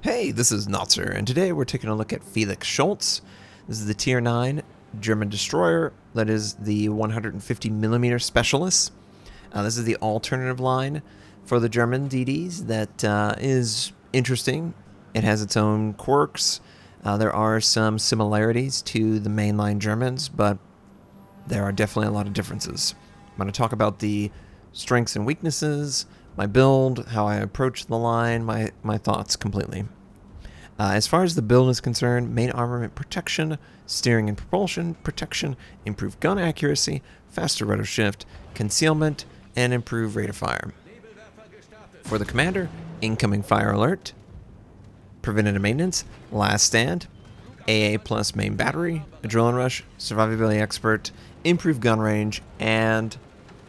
Hey, this is Notser, and today we're taking a look at Felix Schultz. This is the Tier 9 German destroyer that is the 150mm Specialist. This is the alternative line for the German DDs that is interesting. It has its own quirks. There are some similarities to the mainline Germans, but there are definitely a lot of differences. I'm going to talk about the strengths and weaknesses, my build, how I approach the line, my thoughts completely. As far as the build is concerned, main armament protection, steering and propulsion protection, improved gun accuracy, faster rudder shift, concealment, and improved rate of fire. For the commander, incoming fire alert, preventative maintenance, last stand, AA plus main battery, adrenaline rush, survivability expert, improved gun range, and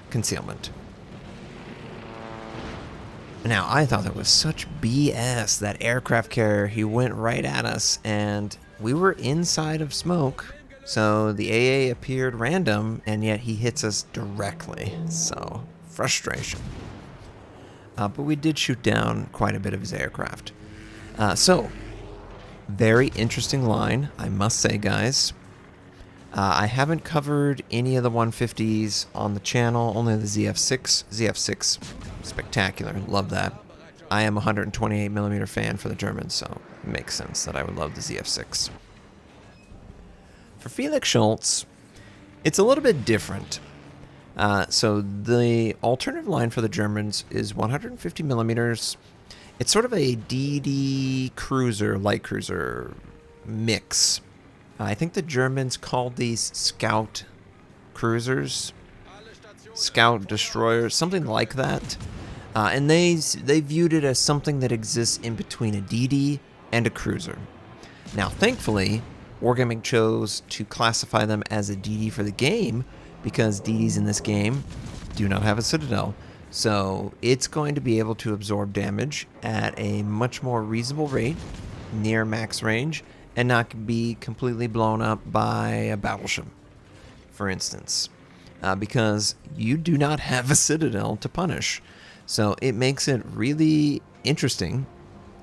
concealment. Now, I thought that was such BS, that aircraft carrier. He went right at us, and we were inside of smoke, so the AA appeared random, and yet he hits us directly. So, frustration. But we did shoot down quite a bit of his aircraft. Very interesting line, I must say, guys. I haven't covered any of the 150s on the channel, only the ZF6. ZF6, spectacular, love that. I am a 128mm fan for the Germans, so it makes sense that I would love the ZF6. For Felix Schultz, it's a little bit different. So the alternative line for the Germans is 150mm. It's sort of a DD cruiser, light cruiser mix. I think the Germans called these scout cruisers, scout destroyers, something like that. And they viewed it as something that exists in between a DD and a cruiser. Now, thankfully, Wargaming chose to classify them as a DD for the game because DDs in this game do not have a citadel. So it's going to be able to absorb damage at a much more reasonable rate, near max range, and not be completely blown up by a battleship, for instance, because you do not have a citadel to punish. So it makes it really interesting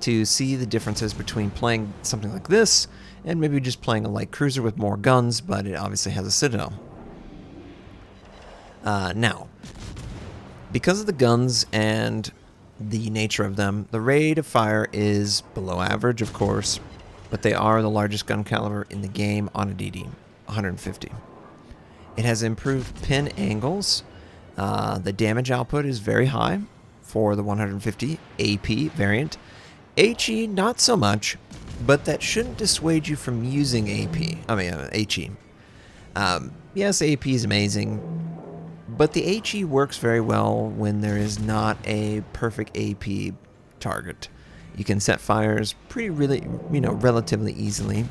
to see the differences between playing something like this and maybe just playing a light cruiser with more guns, but it obviously has a citadel. Now, because of the guns and the nature of them, the rate of fire is below average, of course, but they are the largest gun caliber in the game on a DD, 150. It has improved pin angles. The damage output is very high for the 150 AP variant. HE, not so much, but that shouldn't dissuade you from using HE. Yes, AP is amazing, but the HE works very well when there is not a perfect AP target. You can set fires relatively easily.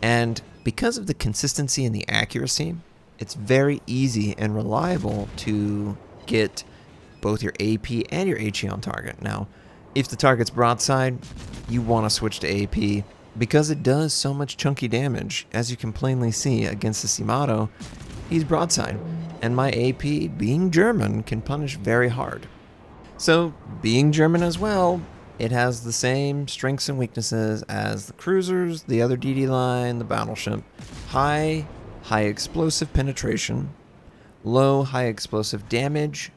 And because of the consistency and the accuracy, it's very easy and reliable to get both your AP and your HE on target. Now, if the target's broadside, you want to switch to AP because it does so much chunky damage. As you can plainly see against the Simato, he's broadside, and my AP, being German, can punish very hard. So, being German as well, it has the same strengths and weaknesses as the cruisers, the other DD line, the battleship. High explosive penetration, low high explosive damage,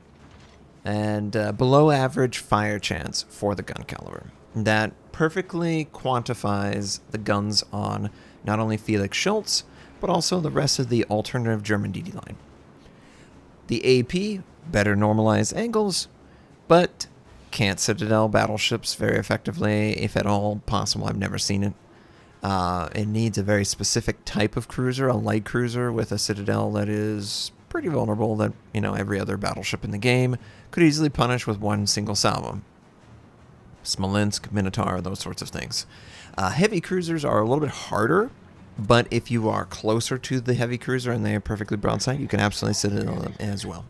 and below average fire chance for the gun caliber. That perfectly quantifies the guns on not only Felix Schultz, but also the rest of the alternative German DD line. The AP, better normalized angles, but can't citadel battleships very effectively, if at all possible. I've never seen it. It needs a very specific type of cruiser, a light cruiser with a citadel that is pretty vulnerable, that every other battleship in the game could easily punish with one single salvo. Smolensk, Minotaur, those sorts of things. Heavy cruisers are a little bit harder, but if you are closer to the heavy cruiser and they are perfectly broadside, you can absolutely citadel them as well.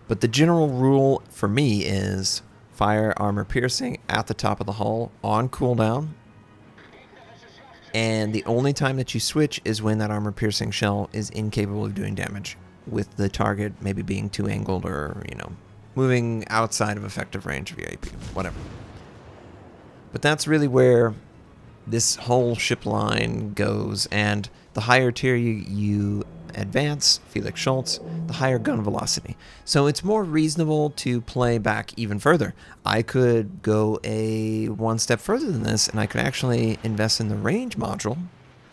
But the general rule for me is fire armor piercing at the top of the hull on cooldown. And the only time that you switch is when that armor piercing shell is incapable of doing damage, with the target maybe being too angled or, moving outside of effective range of your AP, whatever. But that's really where this whole ship line goes, and the higher tier you advance, Felix Schultz, the higher gun velocity. So it's more reasonable to play back even further. I could go one step further than this, and I could actually invest in the range module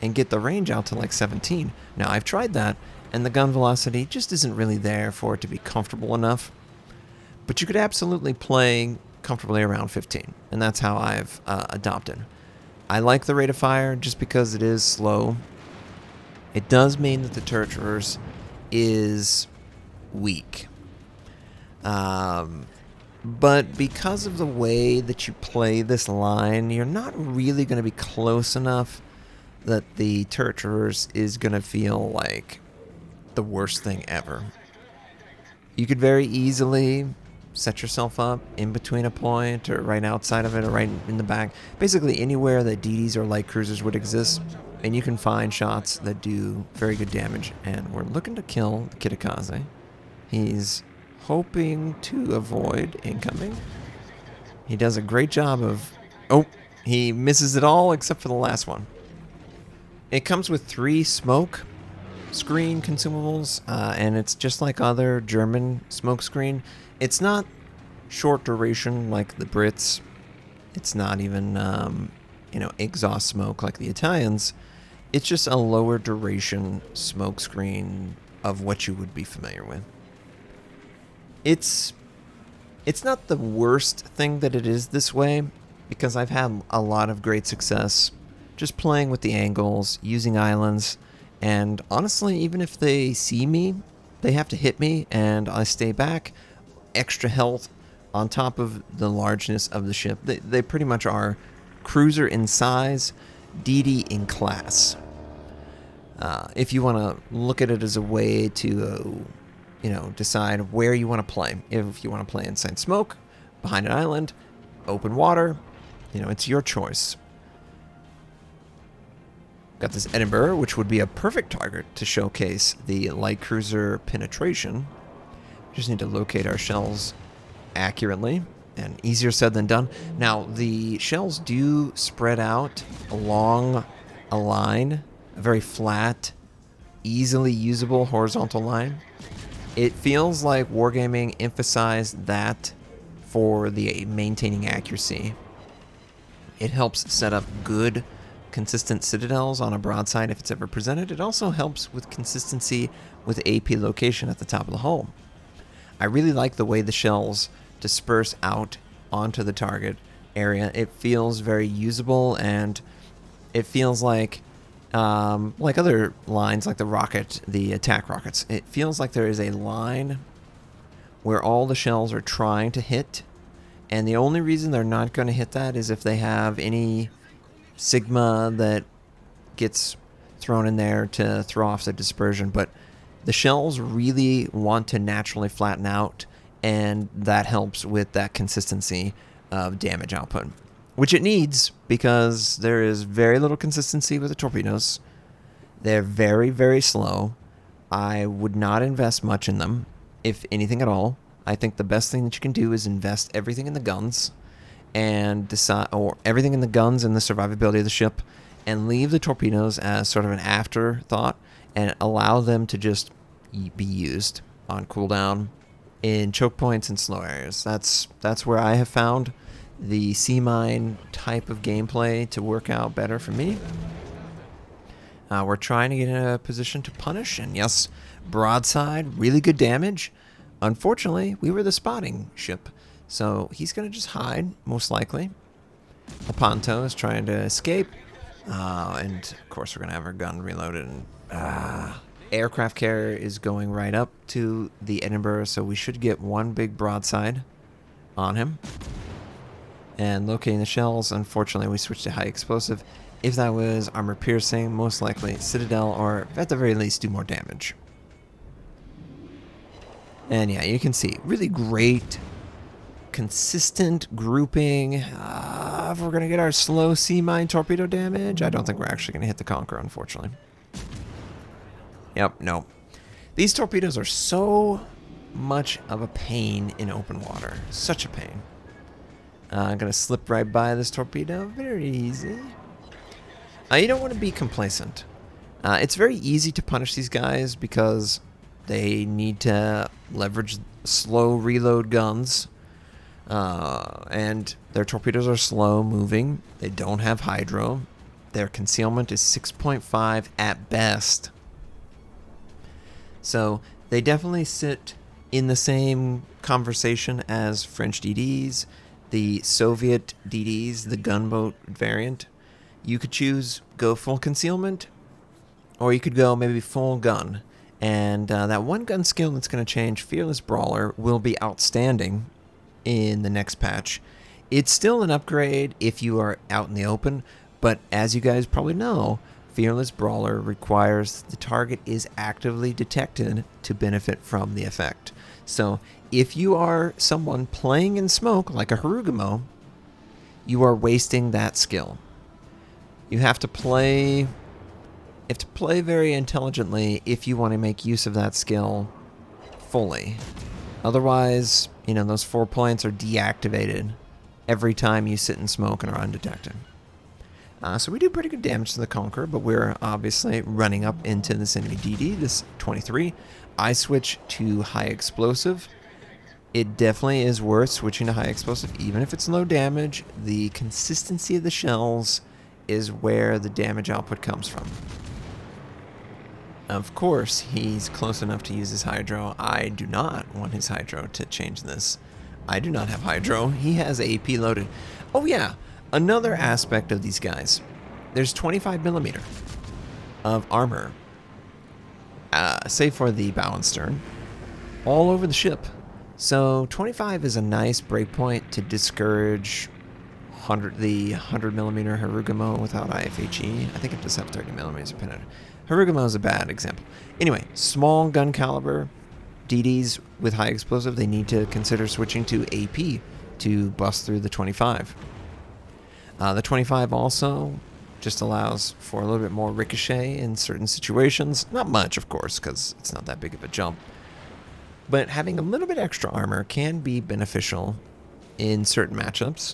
and get the range out to like 17. Now, I've tried that, and the gun velocity just isn't really there for it to be comfortable enough. But you could absolutely play comfortably around 15, and that's how I've adopted. I like the rate of fire just because it is slow. It does mean that the turret traverse is weak. But because of the way that you play this line, you're not really going to be close enough that the turret traverse is going to feel like the worst thing ever. You could very easily set yourself up in between a point or right outside of it or right in the back. Basically anywhere that DDs or light cruisers would exist, and you can find shots that do very good damage. And we're looking to kill the Kitakaze. He's hoping to avoid incoming. He does a great job of... Oh, he misses it all except for the last one. It comes with 3 smoke screen consumables, and it's just like other German smoke screen. It's not short duration like the Brits. It's not even, exhaust smoke like the Italians. It's just a lower duration smoke screen of what you would be familiar with. It's not the worst thing that it is this way, because I've had a lot of great success just playing with the angles, using islands, and honestly, even if they see me, they have to hit me, and I stay back. Extra health on top of the largeness of the ship. They pretty much are cruiser in size, DD in class. If you want to look at it as a way to, decide where you want to play. If you want to play inside smoke, behind an island, open water, it's your choice. Got this Edinburgh, which would be a perfect target to showcase the light cruiser penetration. Just need to locate our shells accurately, and easier said than done. Now, the shells do spread out along a line, a very flat, easily usable horizontal line. It feels like Wargaming emphasized that for the maintaining accuracy. It helps set up good, consistent citadels on a broadside if it's ever presented. It also helps with consistency with AP location at the top of the hull. I really like the way the shells disperse out onto the target area. It feels very usable, and it feels like other lines, like the attack rockets. It feels like there is a line where all the shells are trying to hit, and the only reason they're not going to hit that is if they have any Sigma that gets thrown in there to throw off the dispersion. But the shells really want to naturally flatten out, and that helps with that consistency of damage output, which it needs because there is very little consistency with the torpedoes. They're very, very slow. I would not invest much in them, if anything at all. I think the best thing that you can do is invest everything in the guns and everything in the guns and the survivability of the ship, and leave the torpedoes as sort of an afterthought, and allow them to just be used on cooldown in choke points and slow areas. That's where I have found the sea mine type of gameplay to work out better for me. We're trying to get in a position to punish, and yes, broadside, really good damage. Unfortunately, we were the spotting ship, so he's going to just hide, most likely. Lepanto is trying to escape. And of course we're going to have our gun reloaded. And aircraft carrier is going right up to the Edinburgh, so we should get one big broadside on him. And locating the shells, unfortunately we switched to high explosive. If that was armor piercing, most likely Citadel, or at the very least do more damage. And yeah, you can see, really great, consistent grouping. If we're going to get our slow sea mine torpedo damage, I don't think we're actually going to hit the Conqueror, unfortunately. Yep, no. These torpedoes are so much of a pain in open water. Such a pain. I'm going to slip right by this torpedo. Very easy. You don't want to be complacent. It's very easy to punish these guys because they need to leverage slow reload guns. And their torpedoes are slow moving. They don't have hydro. Their concealment is 6.5 at best. So they definitely sit in the same conversation as French DDs, the Soviet DDs, the gunboat variant. You could choose go full concealment, or you could go maybe full gun. And that one gun skill that's going to change, Fearless Brawler, will be outstanding in the next patch. It's still an upgrade if you are out in the open, but as you guys probably know, Fearless Brawler requires the target is actively detected to benefit from the effect. So if you are someone playing in smoke like a Harugumo, you are wasting that skill. You have to play very intelligently if you want to make use of that skill fully. Otherwise, you know, those 4 points are deactivated every time you sit in smoke and are undetected. So we do pretty good damage to the Conqueror, but we're obviously running up into this enemy DD, this 23. I switch to high explosive. It definitely is worth switching to high explosive, even if it's low damage. The consistency of the shells is where the damage output comes from. Of course, he's close enough to use his hydro. I do not want his hydro to change this. I do not have hydro. He has AP loaded. Oh yeah, another aspect of these guys. There's 25mm of armor, save for the bow and stern, all over the ship. So 25 is a nice breakpoint to discourage the 100mm Harugumo without IFHE. I think it does have 30mm of penetrator. Harugumo is a bad example. Anyway, small gun caliber DDs with high explosive, they need to consider switching to AP to bust through the 25. The 25 also just allows for a little bit more ricochet in certain situations. Not much, of course, because it's not that big of a jump. But having a little bit extra armor can be beneficial in certain matchups.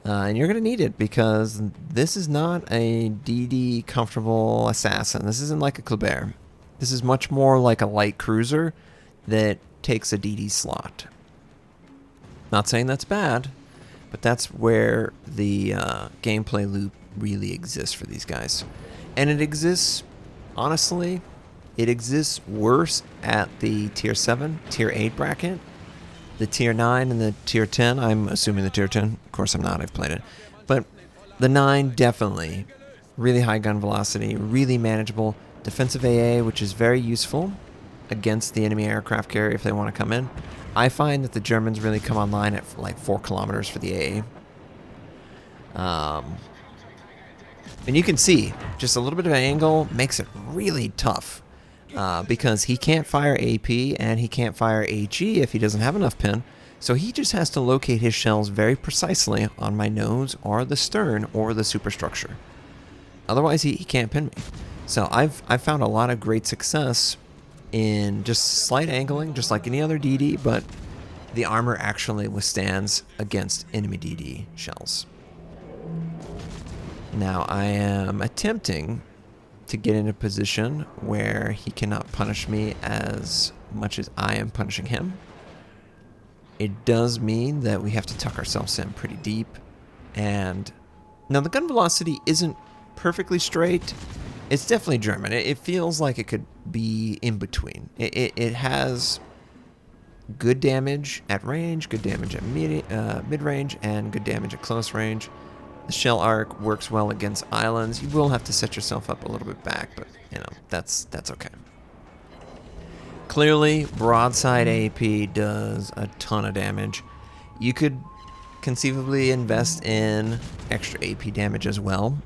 And you're going to need it because this is not a DD comfortable assassin. This isn't like a Kleber. This is much more like a light cruiser that takes a DD slot. Not saying that's bad, but that's where the gameplay loop really exists for these guys. And it exists, honestly, it exists worse at the tier 7, tier 8 bracket. The tier 9 and the tier 10, I'm assuming the tier 10, of course I'm not, I've played it. But the 9 definitely, really high gun velocity, really manageable. Defensive AA, which is very useful against the enemy aircraft carrier if they want to come in. I find that the Germans really come online at like 4 kilometers for the AA. And you can see, just a little bit of an angle makes it really tough. Because he can't fire AP and he can't fire HE if he doesn't have enough pin. So he just has to locate his shells very precisely on my nose or the stern or the superstructure. Otherwise, he can't pin me. So I've found a lot of great success in just slight angling, just like any other DD, but the armor actually withstands against enemy DD shells. Now I am attempting to get in a position where he cannot punish me as much as I am punishing him. It does mean that we have to tuck ourselves in pretty deep. And now the gun velocity isn't perfectly straight. It's definitely German. It feels like it could be in between. It has good damage at range, good damage at mid-range, and good damage at close range. The shell arc works well against islands. You will have to set yourself up a little bit back, but you know, that's okay. Clearly, broadside AP does a ton of damage. You could conceivably invest in extra AP damage as well.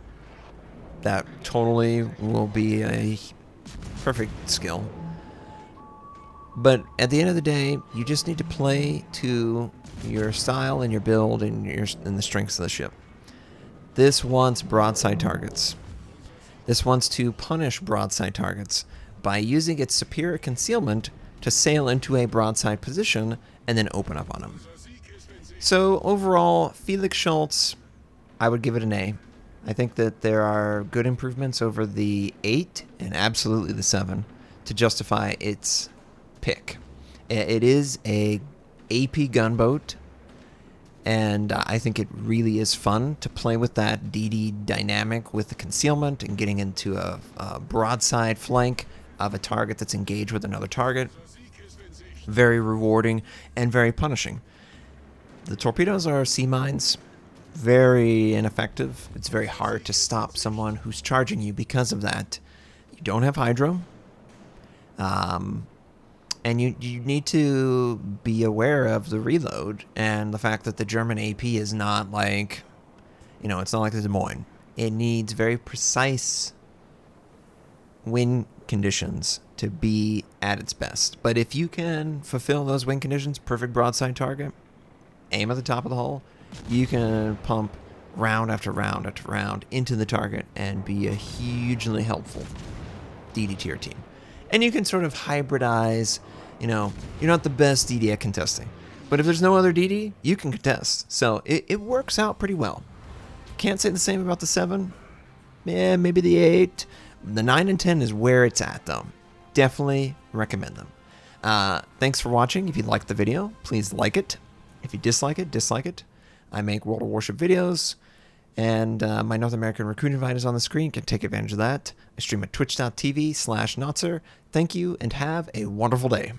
That totally will be a perfect skill. But at the end of the day, you just need to play to your style and your build and the strengths of the ship. This wants broadside targets. This wants to punish broadside targets by using its superior concealment to sail into a broadside position and then open up on them. So overall, Felix Schultz, I would give it an A. I think that there are good improvements over the 8 and absolutely the 7 to justify its pick. It is a AP gunboat, and I think it really is fun to play with that DD dynamic with the concealment and getting into a broadside flank of a target that's engaged with another target. Very rewarding and very punishing. The torpedoes are sea mines, very ineffective. It's very hard to stop someone who's charging you because of that. You don't have hydro, and you need to be aware of the reload and the fact that the German AP is not like, it's not like the Des Moines. It needs very precise wind conditions to be at its best. But if you can fulfill those wind conditions, perfect broadside target, aim at the top of the hull, you can pump round after round after round into the target and be a hugely helpful DD to your team. And you can sort of hybridize, you're not the best DD at contesting, but if there's no other DD, you can contest. So it works out pretty well. Can't say the same about the 7. Yeah, maybe the 8. The 9 and 10 is where it's at, though. Definitely recommend them. Thanks for watching. If you liked the video, please like it. If you dislike it, dislike it. I make World of Warship videos, and my North American recruit invite is on the screen. You can take advantage of that. I stream at twitch.tv/Notser. Thank you, and have a wonderful day.